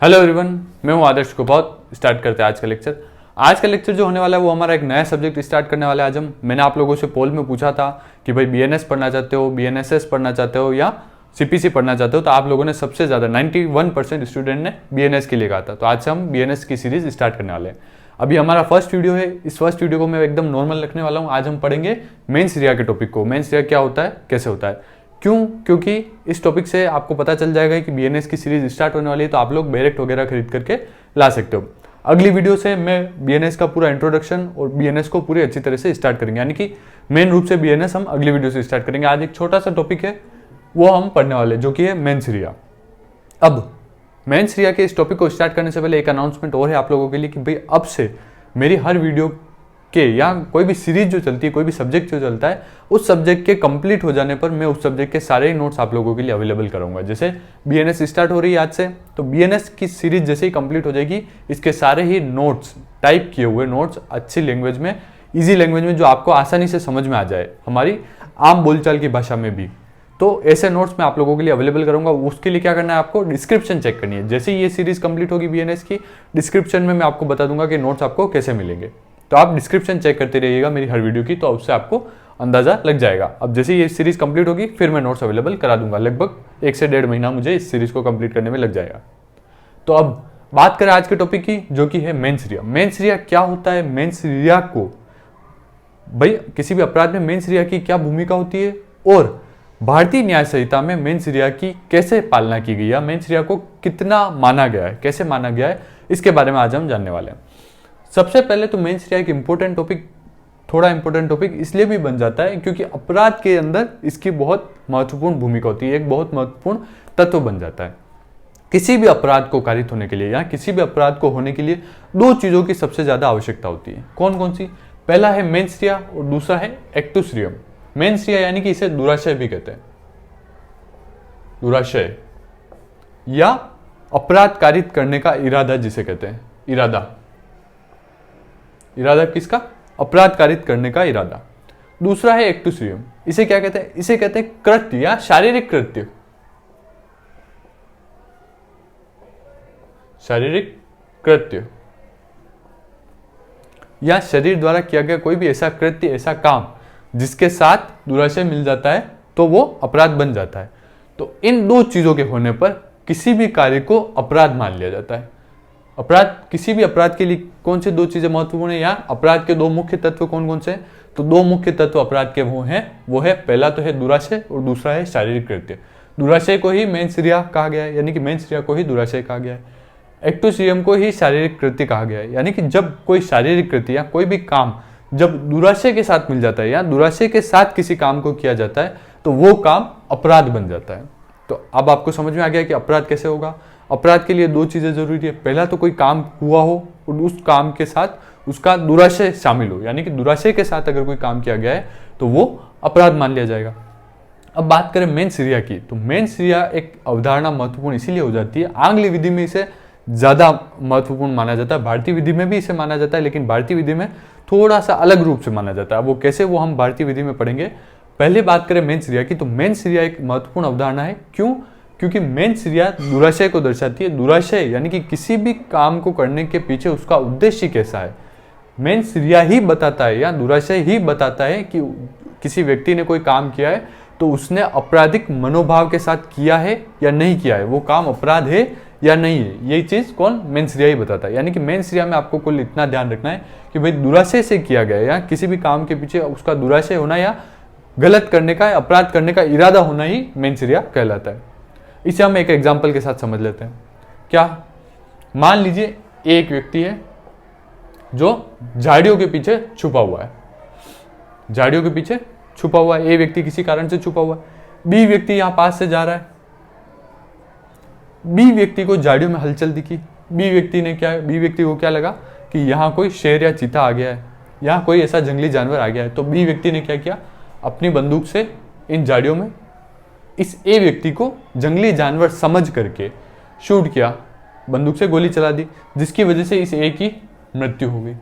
Hello everyone, मैं हूं आदर्श को बहुत स्टार्ट करते हैं आज का लेक्चर। आज का लेक्चर जो होने वाला है वो हमारा एक नया सब्जेक्ट स्टार्ट करने वाला है। आज मैंने आप लोगों से पोल में पूछा था कि भाई बीएनएस पढ़ना चाहते हो, बीएनएसएस पढ़ना चाहते हो या सीपीसी पढ़ना चाहते हो, तो आप लोगों ने सबसे ज़्यादा 91% स्टूडेंट ने बीएनएस के लिए कहा था। तो आज से हम बीएनएस की सीरीज स्टार्ट करने वाले हैं। अभी हमारा फर्स्ट वीडियो है, इस फर्स्ट वीडियो को मैं एकदम नॉर्मल रखने वाला हूँ। आज हम पढ़ेंगे मेंस रिया के टॉपिक को। मेंस रिया क्या होता है, कैसे होता है, क्यों, क्योंकि इस टॉपिक से आपको पता चल जाएगा कि बीएनएस की सीरीज स्टार्ट होने वाली है, तो आप लोग बैरेक्ट वगैरह खरीद करके ला सकते हो। अगली वीडियो से मैं बीएनएस का पूरा इंट्रोडक्शन और बीएनएस को पूरी अच्छी तरह से स्टार्ट करेंगे, यानी कि मेन रूप से बीएनएस हम अगली वीडियो से स्टार्ट करेंगे। आज एक छोटा सा टॉपिक है वो हम पढ़ने वाले, जो कि है मेंस रिया। अब मेंस रिया के इस टॉपिक को स्टार्ट करने से पहले एक अनाउंसमेंट और है आप लोगों के लिए कि भाई अब से मेरी हर वीडियो के या कोई भी सीरीज जो चलती है, कोई भी सब्जेक्ट जो चलता है, उस सब्जेक्ट के कंप्लीट हो जाने पर मैं उस सब्जेक्ट के सारे ही नोट्स आप लोगों के लिए अवेलेबल कराऊंगा। जैसे बीएनएस स्टार्ट हो रही है आज से, तो बीएनएस की सीरीज जैसे ही कंप्लीट हो जाएगी, इसके सारे ही नोट्स, टाइप किए हुए नोट्स, अच्छी लैंग्वेज में, ईजी लैंग्वेज में, जो आपको आसानी से समझ में आ जाए, हमारी आम बोलचाल की भाषा में भी, तो ऐसे नोट्स मैं आप लोगों के लिए अवेलेबल करूंगा। उसके लिए क्या करना है, आपको डिस्क्रिप्शन चेक करनी है। जैसे ही ये सीरीज कंप्लीट होगी बीएनएस की, डिस्क्रिप्शन में मैं आपको बता दूंगा कि नोट्स आपको कैसे मिलेंगे। तो आप डिस्क्रिप्शन चेक करते रहिएगा मेरी हर वीडियो की, तो उससे आपको अंदाजा लग जाएगा। अब जैसे ये सीरीज कंप्लीट होगी फिर मैं नोट्स अवेलेबल करा दूंगा। लगभग 1 से 1.5 महीना मुझे इस सीरीज को कंप्लीट करने में लग जाएगा। तो अब बात करें आज के टॉपिक की, जो कि है मेंस रिया। मेंस रिया क्या होता है, मेंस रिया को भाई किसी भी अपराध में मेंस रिया की क्या भूमिका होती है, और भारतीय न्याय संहिता में मेंस रिया की कैसे पालना की गई है, मेंस रिया को कितना माना गया है, कैसे माना गया है, इसके बारे में आज हम जानने वाले हैं। सबसे पहले तो मेंस रिया एक इंपॉर्टेंट टॉपिक, थोड़ा इंपॉर्टेंट टॉपिक इसलिए भी बन जाता है क्योंकि अपराध के अंदर इसकी बहुत महत्वपूर्ण भूमिका होती है, एक बहुत महत्वपूर्ण तत्व बन जाता है। किसी भी अपराध को कारित होने के लिए या किसी भी अपराध को होने के लिए 2 चीजों की सबसे ज्यादा आवश्यकता होती है। कौन कौन सी? पहला है मेंस रिया और दूसरा है एक्टुस रियम। मेंस रिया यानी कि इसे दुराशय भी कहते हैं, दुराशय या अपराध कारित करने का इरादा जिसे कहते हैं, इरादा, इरादा किसका? अपराध कारित करने का इरादा। दूसरा है एक्टुस रियम। इसे क्या कहते हैं? इसे कहते हैं कृत्य या शारीरिक कृत्य, शारीरिक कृत्य या शरीर द्वारा किया गया कोई भी ऐसा कृत्य, ऐसा काम जिसके साथ दुराशय मिल जाता है तो वो अपराध बन जाता है। तो इन 2 चीजों के होने पर किसी भी कार्य को अपराध मान लिया जाता है। अपराध, किसी भी अपराध के लिए कौन से 2 चीजें महत्वपूर्ण है, या अपराध के 2 मुख्य तत्व कौन कौन से हैं? तो 2 मुख्य तत्व अपराध के वो है पहला तो है दुराशय और दूसरा है शारीरिक कृत्य। दुराशय को ही मेंस रिया कहा गया है, यानी कि मेंस रिया को ही दुराशय कहा गया है। एक्टुस रियम को ही शारीरिक कृत्य कहा गया है, यानी कि जब कोई शारीरिक कृत्य या कोई भी काम जब दुराशय के साथ मिल जाता है या दुराशय के साथ किसी काम को किया जाता है तो वो काम अपराध बन जाता है। तो अब आपको समझ में आ गया कि अपराध कैसे होगा। अपराध के लिए 2 चीजें जरूरी है, पहला तो कोई काम हुआ हो और उस काम के साथ उसका दुराशय शामिल हो, यानी कि दुराशय के साथ अगर कोई काम किया गया है तो वो अपराध मान लिया जाएगा। अब बात करें मेंस रिया की, तो मेंस रिया एक अवधारणा महत्वपूर्ण इसीलिए हो जाती है, आंग्ल विधि में इसे ज्यादा महत्वपूर्ण माना जाता है, भारतीय विधि में भी इसे माना जाता है, लेकिन भारतीय विधि में थोड़ा सा अलग रूप से माना जाता है। वो कैसे, वो हम भारतीय विधि में पढ़ेंगे। पहले बात करें मेंस रिया की, तो मेंस रिया एक महत्वपूर्ण अवधारणा है। क्यों? क्योंकि मेंस रिया दुराशय को दर्शाती है। दुराशय यानी कि किसी भी काम को करने के पीछे उसका उद्देश्य कैसा है, मेंस रिया ही बताता है या दुराशय ही बताता है कि किसी व्यक्ति ने कोई काम किया है तो उसने आपराधिक मनोभाव के साथ किया है या नहीं किया है, वो काम अपराध है या नहीं है, यही चीज कौन? मेंस रिया ही बताता है। यानी कि मेंस रिया में आपको कुल इतना ध्यान रखना है कि भाई दुराशय से किया गया या किसी भी काम के पीछे उसका दुराशय होना या गलत करने का, अपराध करने का इरादा होना ही मेंस रिया कहलाता है। इसे हम एक एग्जाम्पल के साथ समझ लेते हैं। क्या? मान लीजिए एक व्यक्ति है जो झाड़ियों के पीछे छुपा हुआ है, झाड़ियों के पीछे छुपा हुआ है। ए व्यक्ति किसी कारण से छुपा हुआ है। बी व्यक्ति यहां पास से जा रहा है, बी व्यक्ति को झाड़ियों में हलचल दिखी। बी व्यक्ति को क्या लगा कि यहाँ कोई शेर या चीता आ गया है, यहाँ कोई ऐसा जंगली जानवर आ गया है। तो बी व्यक्ति ने क्या किया, अपनी बंदूक से इन झाड़ियों में इस ए व्यक्ति को जंगली जानवर समझ करके शूट किया, बंदूक से गोली चला दी, जिसकी वजह से इस ए की मृत्यु हो गई।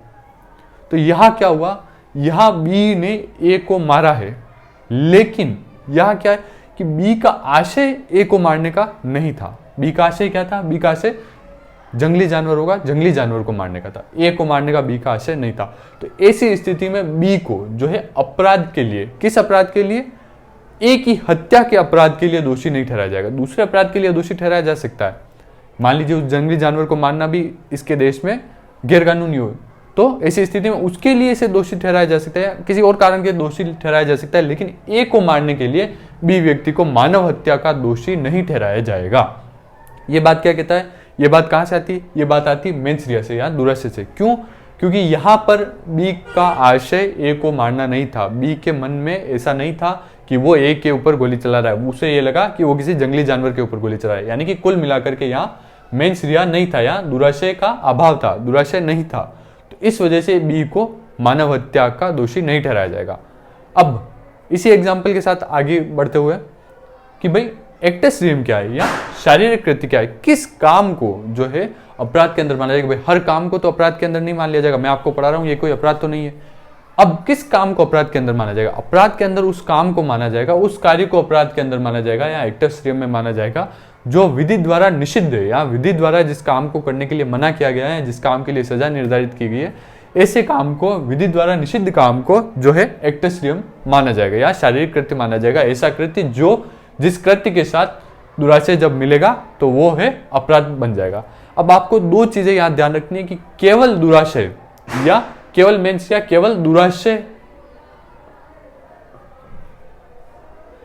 तो यहां क्या हुआ, यहां बी ने ए को मारा है, लेकिन यहां क्या है कि बी का आशय ए को मारने का नहीं था। बी का आशय क्या था? बी का आशय जंगली जानवर होगा, जंगली जानवर को मारने का था, ए को मारने का बी का आशय नहीं था। तो ऐसी स्थिति में बी को जो है अपराध के लिए, किस अपराध के लिए, ए की हत्या के अपराध के लिए दोषी नहीं ठहराया जाएगा, दूसरे अपराध के लिए दोषी ठहराया जा सकता है। मान लीजिए उस जंगली जानवर को मारना भी इसके देश में गैरकानूनी हो, तो ऐसी स्थिति में उसके लिए इसे दोषी ठहराया जा सकता है, किसी और कारण के दोषी ठहराया जा सकता है, लेकिन ए को मारने के लिए बी व्यक्ति को मानव हत्या का दोषी नहीं ठहराया जाएगा। ये बात क्या कहता है, ये बात कहां से आती है, ये बात आती है मेंस रिया से या दुराशय से। क्यों? क्योंकि यहां पर बी का आशय ए को मारना नहीं था, बी के मन में ऐसा नहीं था कि वो ए के ऊपर गोली चला रहा है, उसे ये लगा कि वो किसी जंगली जानवर के ऊपर गोली चला रहा है। यानी कि कुल मिलाकर के यहाँ मेंस रिया नहीं था, यहाँ दुराशय का अभाव था, दुराशय नहीं था। तो इस वजह से बी को मानव हत्या का दोषी नहीं ठहराया जाएगा। अब इसी एग्जाम्पल के साथ आगे बढ़ते हुए कि भाई एक्टस रियम क्या है या शारीरिक कृत्य क्या है, किस काम को जो है अपराध के अंदर माना जाएगा। भाई हर काम को तो अपराध के अंदर नहीं मान लिया जाएगा, मैं आपको पढ़ा रहा हूं ये कोई अपराध तो नहीं है। अब किस काम को अपराध के अंदर माना जाएगा, अपराध के अंदर उस काम को माना जाएगा, उस कार्य को अपराध के अंदर माना जाएगा या एक्टस रियम में माना जाएगा जो विधि द्वारा निषिद्ध है या विधि द्वारा जिस काम को करने के लिए मना किया गया है, जिस काम के लिए सजा निर्धारित की गई है, ऐसे काम को, विधि द्वारा निषिद्ध काम को जो है एक्टस रियम माना जाएगा या शारीरिक कृत्य माना जाएगा। ऐसा कृत्य जो जिस कृत्य के साथ दुराशय जब मिलेगा तो वो है अपराध बन जाएगा। अब आपको दो चीजें यहां ध्यान रखनी है कि केवल दुराशय या केवल मेंस या केवल दुराशय,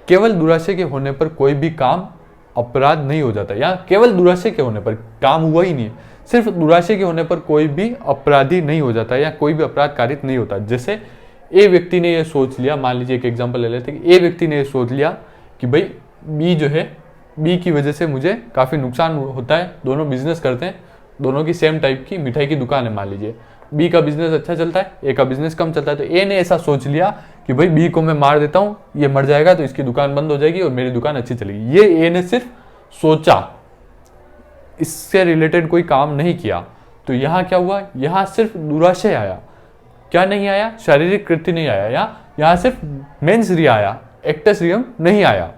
केवल दुराशय के होने पर कोई भी काम अपराध नहीं हो जाता, या केवल दुराशय के होने पर काम हुआ ही नहीं है, सिर्फ दुराशय के होने पर कोई भी अपराधी नहीं हो जाता या कोई भी अपराध कारित नहीं होता। जैसे ए व्यक्ति ने यह सोच लिया, मान लीजिए एक एग्जांपल ले लेते हैं कि ए व्यक्ति ने यह सोच लिया कि भाई बी जो है, बी की वजह से मुझे काफी नुकसान होता है, दोनों बिजनेस करते हैं, दोनों की सेम टाइप की मिठाई की दुकान है, मान लीजिए बी का बिजनेस अच्छा चलता है, ए का बिजनेस कम चलता है। तो ए ने ऐसा सोच लिया कि भाई बी को मैं मार देता हूं, ये मर जाएगा तो इसकी दुकान बंद हो जाएगी और मेरी दुकान अच्छी चलेगी। ये ए ने सिर्फ सोचा, इससे रिलेटेड कोई काम नहीं किया। तो यहां क्या हुआ, यहां सिर्फ दुराशय आया, क्या नहीं आया, शारीरिक कृत्य नहीं आया, या यहां सिर्फ मेंस रिया आया, एक्टस रियम नहीं आया।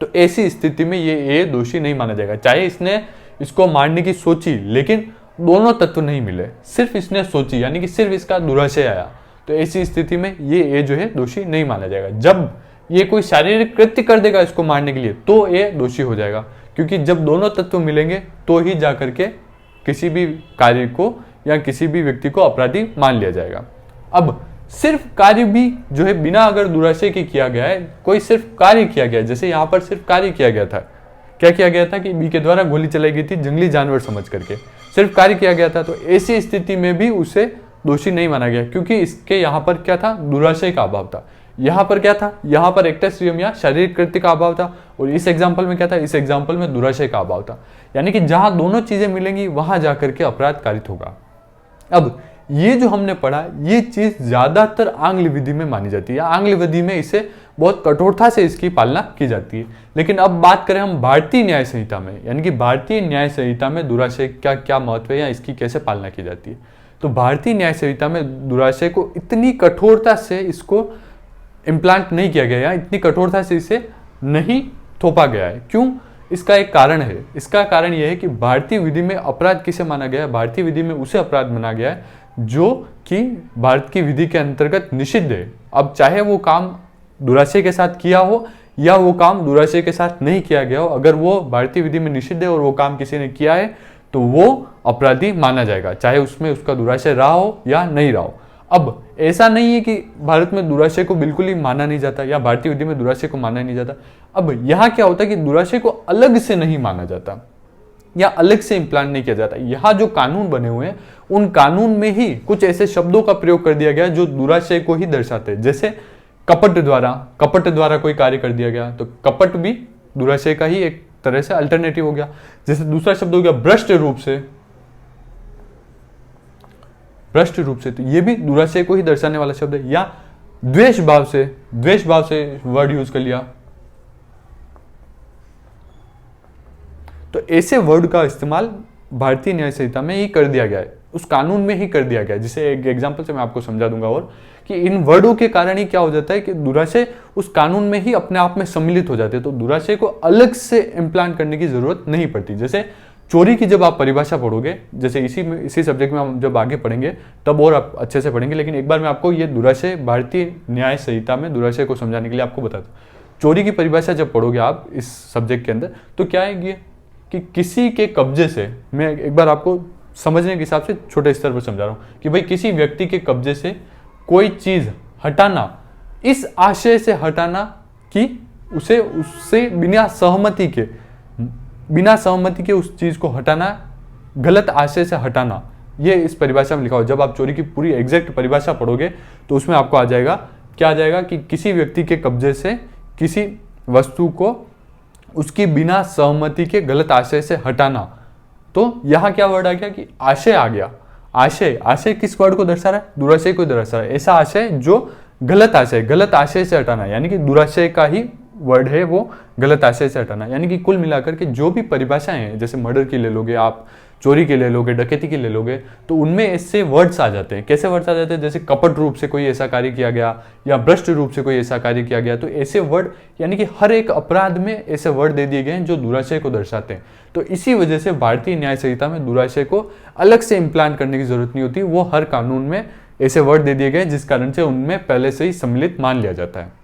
तो ऐसी स्थिति में ये ए दोषी नहीं माना जाएगा, चाहे इसने इसको मारने की सोची लेकिन दोनों तत्व नहीं मिले, सिर्फ इसने सोची यानी कि सिर्फ इसका दुराशय आया। तो ऐसी स्थिति में ये ए जो है दोषी नहीं माना जाएगा। जब ये कोई शारीरिक कृत्य कर देगा इसको मारने के लिए तो ए दोषी हो जाएगा, क्योंकि जब दोनों तत्व मिलेंगे तो ही जाकर के किसी भी कार्य को या किसी भी व्यक्ति को अपराधी मान लिया जाएगा। अब सिर्फ कार्य भी जो है बिना अगर दुराशय के किया गया है, कोई सिर्फ कार्य किया गया, जैसे यहाँ पर सिर्फ कार्य किया गया था, क्या किया गया था कि बी के द्वारा गोली चलाई गई थी जंगली जानवर समझ करके, सिर्फ कार्य किया गया था। तो ऐसी स्थिति में भी उसे दोषी नहीं माना गया, क्योंकि इसके यहाँ पर क्या था, दुराशय का अभाव था। यहाँ पर क्या था, यहाँ पर एक्टस रियम या शारीरिक कृत्य का अभाव था, और इस एग्जाम्पल में क्या था, इस एग्जाम्पल में दुराशय का अभाव था। यानी कि जहां दोनों चीजें मिलेंगी वहां जाकर के अपराध कारित होगा। अब ये जो हमने पढ़ा, ये चीज ज्यादातर आंग्ल विधि में मानी जाती है, आंग्ल विधि में इसे बहुत कठोरता से इसकी पालना की जाती है। लेकिन अब बात करें हम भारतीय न्याय संहिता में, यानी कि भारतीय न्याय संहिता में दुराशय का क्या महत्व है या इसकी कैसे पालना की जाती है। तो भारतीय न्याय संहिता में दुराशय को इतनी कठोरता से इसको इम्प्लांट नहीं किया गया, इतनी कठोरता से इसे नहीं थोपा गया है। क्यों? इसका एक कारण है। इसका कारण यह है कि भारतीय विधि में अपराध किसे माना गया है, भारतीय विधि में उसे अपराध माना गया है जो कि भारत की विधि के अंतर्गत निषिद्ध है। अब चाहे वो काम दुराशय के साथ किया हो या वो काम दुराशय के साथ नहीं किया गया हो, अगर वो भारतीय विधि में निषिद्ध है और वो काम किसी ने किया है तो वो अपराधी माना जाएगा, चाहे उसमें उसका दुराशय रहा हो या नहीं रहा हो। अब ऐसा नहीं है कि भारत में दुराशय को बिल्कुल ही माना नहीं जाता या भारतीय विधि में दुराशय को माना नहीं जाता। अब यहाँ क्या होता है कि दुराशय को अलग से नहीं माना जाता या अलग से इम्प्लांट नहीं किया जाता। यहाँ जो कानून बने हुए हैं उन कानून में ही कुछ ऐसे शब्दों का प्रयोग कर दिया गया जो दुराशय को ही दर्शाते हैं। जैसे कपट द्वारा कोई कार्य कर दिया गया, तो कपट भी दुराशय का ही एक तरह से अल्टरनेटिव हो गया। जैसे दूसरा शब्द हो गया भ्रष्ट रूप से, तो ये भी दुराशय को ही दर्शाने वाला शब्द है। या द्वेष भाव से वर्ड यूज कर लिया, तो ऐसे वर्ड का इस्तेमाल भारतीय न्याय संहिता में ही कर दिया गया है, उस कानून में ही कर दिया गया है। जिसे एक एग्जांपल से मैं आपको समझा दूंगा, और कि इन वर्डों के कारण ही क्या हो जाता है कि दुराशय उस कानून में ही अपने आप में सम्मिलित हो जाते हैं, तो दुराशय को अलग से इम्प्लांट करने की जरूरत नहीं पड़ती। जैसे चोरी की जब आप परिभाषा पढ़ोगे, जैसे इसी सब्जेक्ट में हम जब आगे पढ़ेंगे तब और आप अच्छे से पढ़ेंगे, लेकिन एक बार मैं आपको ये दुराशय, भारतीय न्याय संहिता में दुराशय को समझाने के लिए आपको बता दूं। चोरी की परिभाषा जब पढ़ोगे आप इस सब्जेक्ट के अंदर तो क्या है ये कि किसी के कब्जे से, मैं एक बार आपको समझने के हिसाब से छोटे स्तर पर समझा रहा हूँ कि भाई किसी व्यक्ति के कब्जे से कोई चीज हटाना, इस आशय से हटाना कि उससे बिना सहमति के उस चीज को हटाना, गलत आशय से हटाना, ये इस परिभाषा में लिखा हो। जब आप चोरी की पूरी एग्जैक्ट परिभाषा पढ़ोगे तो उसमें आपको आ जाएगा, क्या आ जाएगा कि किसी व्यक्ति के कब्जे से किसी वस्तु को उसकी बिना सहमति के गलत आशय से हटाना। तो यहां क्या वर्ड आ गया कि आशय आ गया। आशय किस वर्ड को दर्शा रहा है? दुराशय को दर्शा रहा है। ऐसा आशय जो गलत आशय से हटाना, यानी कि दुराशय का ही वर्ड है वो, गलत आशय से हटाना। यानी कि कुल मिलाकर के जो भी परिभाषाएं हैं, जैसे मर्डर की ले लोगे आप, चोरी के ले लोगे, डकैती की ले लोगे, तो उनमें ऐसे वर्ड्स आ जाते हैं। कैसे वर्ड्स आ जाते हैं? जैसे कपट रूप से कोई ऐसा कार्य किया गया या भ्रष्ट रूप से कोई ऐसा कार्य किया गया, तो ऐसे वर्ड, यानी कि हर एक अपराध में ऐसे वर्ड दे दिए गए हैं जो दुराशय को दर्शाते हैं। तो इसी वजह से भारतीय न्याय संहिता में दुराशय को अलग से इम्प्लांट करने की जरूरत नहीं होती, वो हर कानून में ऐसे वर्ड दे दिए गए जिस कारण से उनमें पहले से ही सम्मिलित मान लिया जाता है।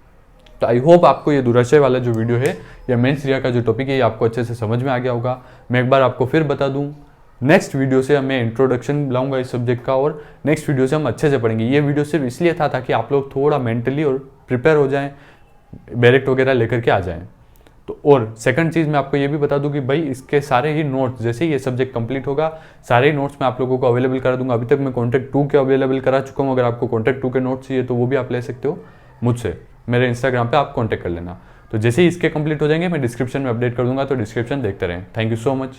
तो आई होप आपको ये दुराशय वाला जो वीडियो है या मेंस रिया का जो टॉपिक है ये आपको अच्छे से समझ में आ गया होगा। मैं एक बार आपको फिर बता दूं, नेक्स्ट वीडियो से मैं इंट्रोडक्शन लाऊंगा इस सब्जेक्ट का, और नेक्स्ट वीडियो से हम अच्छे से पढ़ेंगे। ये वीडियो सिर्फ इसलिए था ताकि आप लोग थोड़ा मेंटली और प्रिपेयर हो जाएं, बैरेक्ट वगैरह लेकर के आ जाएं। तो और सेकंड चीज़ मैं आपको ये भी बता दूं कि भाई इसके सारे ही नोट्स, जैसे ही ये सब्जेक्ट कंप्लीट होगा, सारे ही नोट्स मैं आप लोगों को अवेलेबल करा दूंगा। अभी तक मैं कॉन्टैक्ट 2 के अवेलेबल करा चुका हूँ। अगर आपको कॉन्टैक्ट 2 के नोट्स चाहिए तो वो भी आप ले सकते हो मुझसे, मेरे इंस्टाग्राम पे आप कॉन्टैक्ट कर लेना। तो जैसे ही इसके कंप्लीट हो जाएंगे मैं डिस्क्रिप्शन में अपडेट कर दूंगा, तो डिस्क्रिप्शन देखते रहें। Thank you so much.